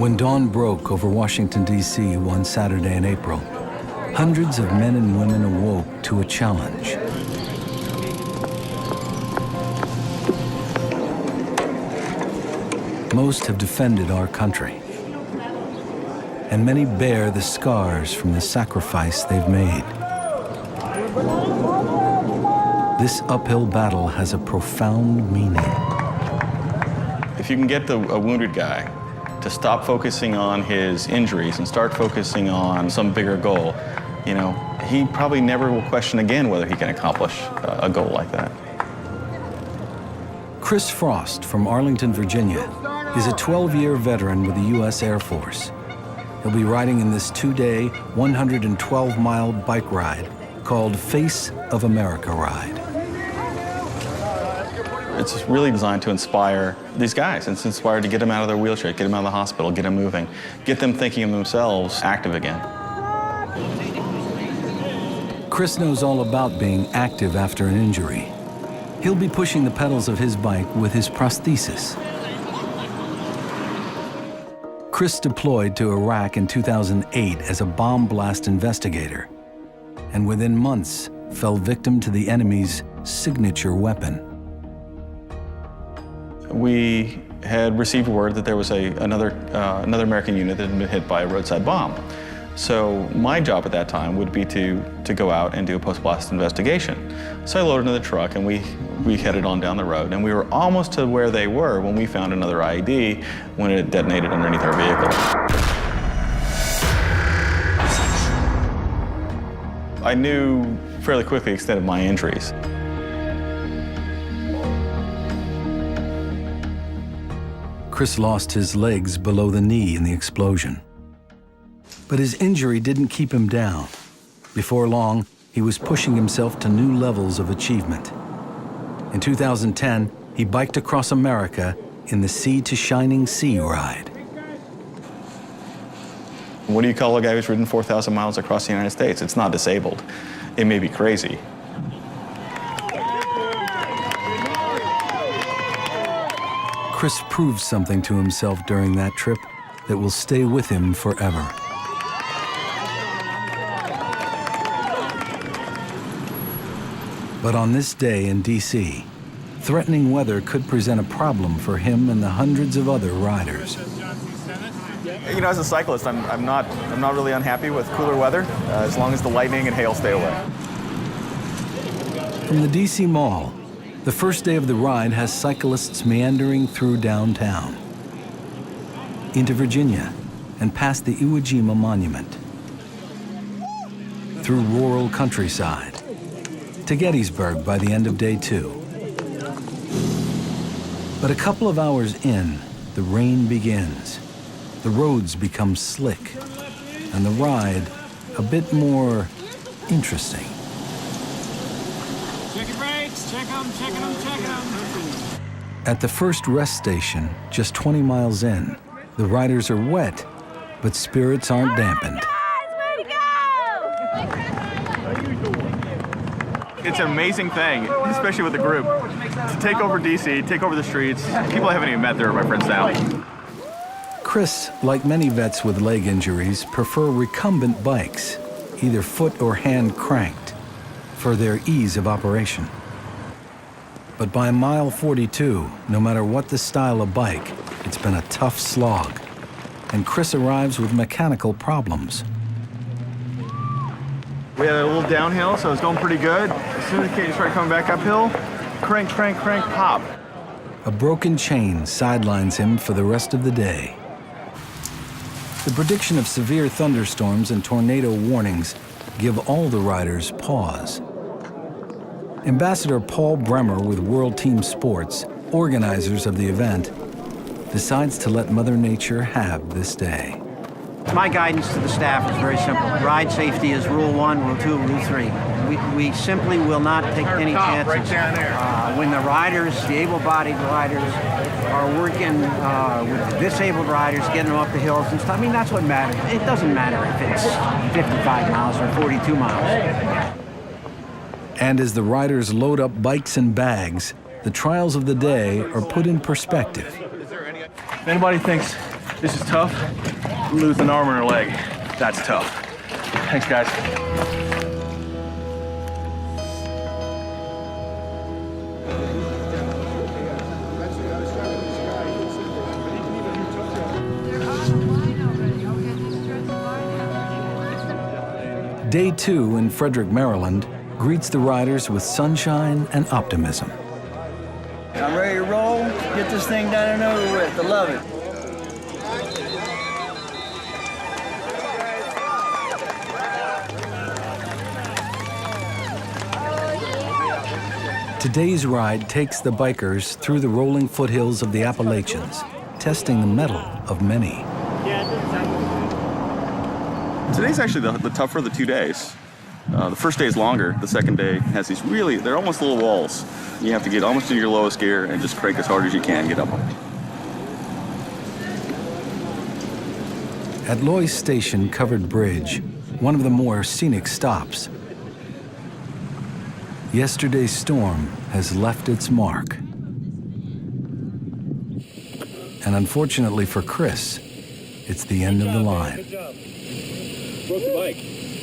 When dawn broke over Washington, D.C. one Saturday in April, hundreds of men and women awoke to a challenge. Most have defended our country, and many bear the scars from the sacrifice they've made. This uphill battle has a profound meaning. If you can get a wounded guy to stop focusing on his injuries and start focusing on some bigger goal, you know, he probably never will question again whether he can accomplish a goal like that. Chris Frost from Arlington, Virginia, is a 12-year veteran with the U.S. Air Force. He'll be riding in this 2-day, 112-mile bike ride called Face of America Ride. It's really designed to inspire these guys. It's inspired to get them out of their wheelchair, get them out of the hospital, get them moving, get them thinking of themselves active again. Chris knows all about being active after an injury. He'll be pushing the pedals of his bike with his prosthesis. Chris deployed to Iraq in 2008 as a bomb blast investigator, and within months fell victim to the enemy's signature weapon. We had received word that there was another American unit that had been hit by a roadside bomb. So my job at that time would be to go out and do a post-blast investigation. So I loaded into the truck and we headed on down the road, and we were almost to where they were when we found another IED when it detonated underneath our vehicle. I knew fairly quickly the extent of my injuries. Chris lost his legs below the knee in the explosion. But his injury didn't keep him down. Before long, he was pushing himself to new levels of achievement. In 2010, he biked across America in the Sea to Shining Sea ride. What do you call a guy who's ridden 4,000 miles across the United States? It's not disabled. It may be crazy. Chris proved something to himself during that trip that will stay with him forever. But on this day in D.C., threatening weather could present a problem for him and the hundreds of other riders. You know, as a cyclist, I'm not really unhappy with cooler weather, as long as the lightning and hail stay away. From the D.C. Mall, the first day of the ride has cyclists meandering through downtown, into Virginia, and past the Iwo Jima Monument, through rural countryside, to Gettysburg by the end of day 2. But a couple of hours in, the rain begins. The roads become slick, and the ride a bit more interesting. Check your brakes, check them. At the first rest station, just 20 miles in, the riders are wet, but spirits aren't dampened. It's an amazing thing, especially with the group, to take over DC, take over the streets. People I haven't even met there are my friends now. Chris, like many vets with leg injuries, prefer recumbent bikes, either foot or hand cranked, for their ease of operation. But by mile 42, no matter what the style of bike, it's been a tough slog, and Chris arrives with mechanical problems. We had a little downhill, so it was going pretty good. As soon as you started coming back uphill, crank, pop. A broken chain sidelines him for the rest of the day. The prediction of severe thunderstorms and tornado warnings give all the riders pause. Ambassador Paul Bremer with World Team Sports, organizers of the event, decides to let Mother Nature have this day. My guidance to the staff is very simple. Ride safety is rule 1, rule 2, rule 3. We simply will not take any chances. When the riders, the able-bodied riders, are working with the disabled riders, getting them up the hills and stuff, I mean, that's what matters. It doesn't matter if it's 55 miles or 42 miles. And as the riders load up bikes and bags, the trials of the day are put in perspective. If anybody thinks This is tough. Lose an arm or a leg. That's tough. Thanks, guys. Day 2 in Frederick, Maryland greets the riders with sunshine and optimism. I'm ready to roll, get this thing done and over with. I love it. Today's ride takes the bikers through the rolling foothills of the Appalachians, testing the mettle of many. Today's actually the tougher of the 2 days. The first day is longer. The second day has these they're almost little walls. You have to get almost into your lowest gear and just crank as hard as you can, get up them. At Loy's Station Covered Bridge, one of the more scenic stops, yesterday's storm has left its mark. And unfortunately for Chris, it's the end of the line. Broke the bike.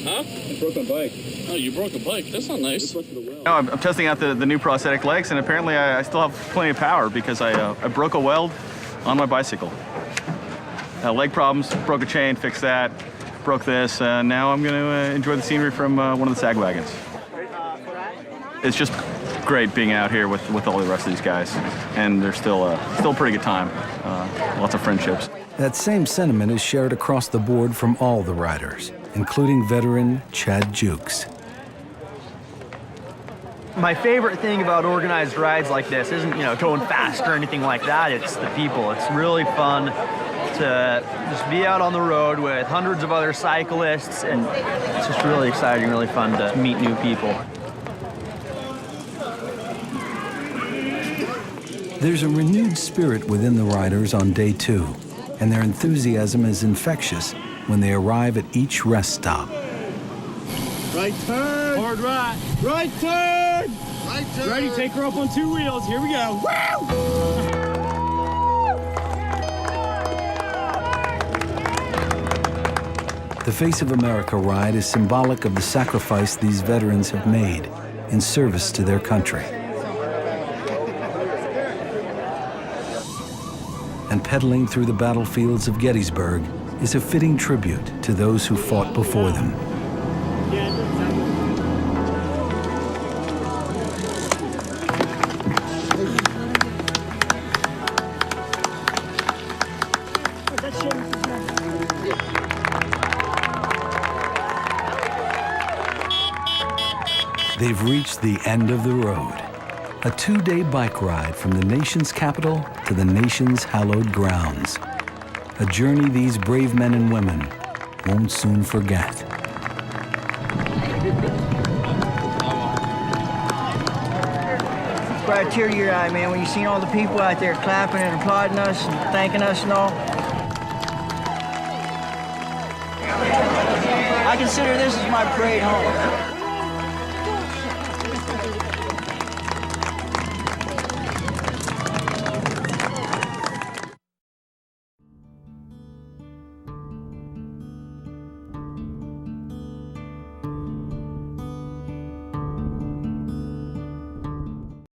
Huh? I broke my bike. Oh, you broke the bike. That's not nice. Now I'm testing out the new prosthetic legs, and apparently I still have plenty of power because I broke a weld on my bicycle. Leg problems, broke a chain, fixed that, broke this, and now I'm going to enjoy the scenery from one of the sag wagons. It's just great being out here with all the rest of these guys, and they're still a pretty good time. Lots of friendships. That same sentiment is shared across the board from all the riders, including veteran Chad Jukes. My favorite thing about organized rides like this isn't, going fast or anything like that. It's the people. It's really fun to just be out on the road with hundreds of other cyclists, and it's just really exciting, really fun to meet new people. There's a renewed spirit within the riders on day 2, and their enthusiasm is infectious when they arrive at each rest stop. Right turn. Hard right. Right turn. Right turn. Ready, take her up on 2 wheels. Here we go. Woo! The Face of America ride is symbolic of the sacrifice these veterans have made in service to their country. And pedaling through the battlefields of Gettysburg is a fitting tribute to those who fought before them. They've reached the end of the road. A 2-day bike ride from the nation's capital to the nation's hallowed grounds. A journey these brave men and women won't soon forget. It's brought a tear to your eye, man, when you seen all the people out there clapping and applauding us and thanking us and all. I consider this as my parade home.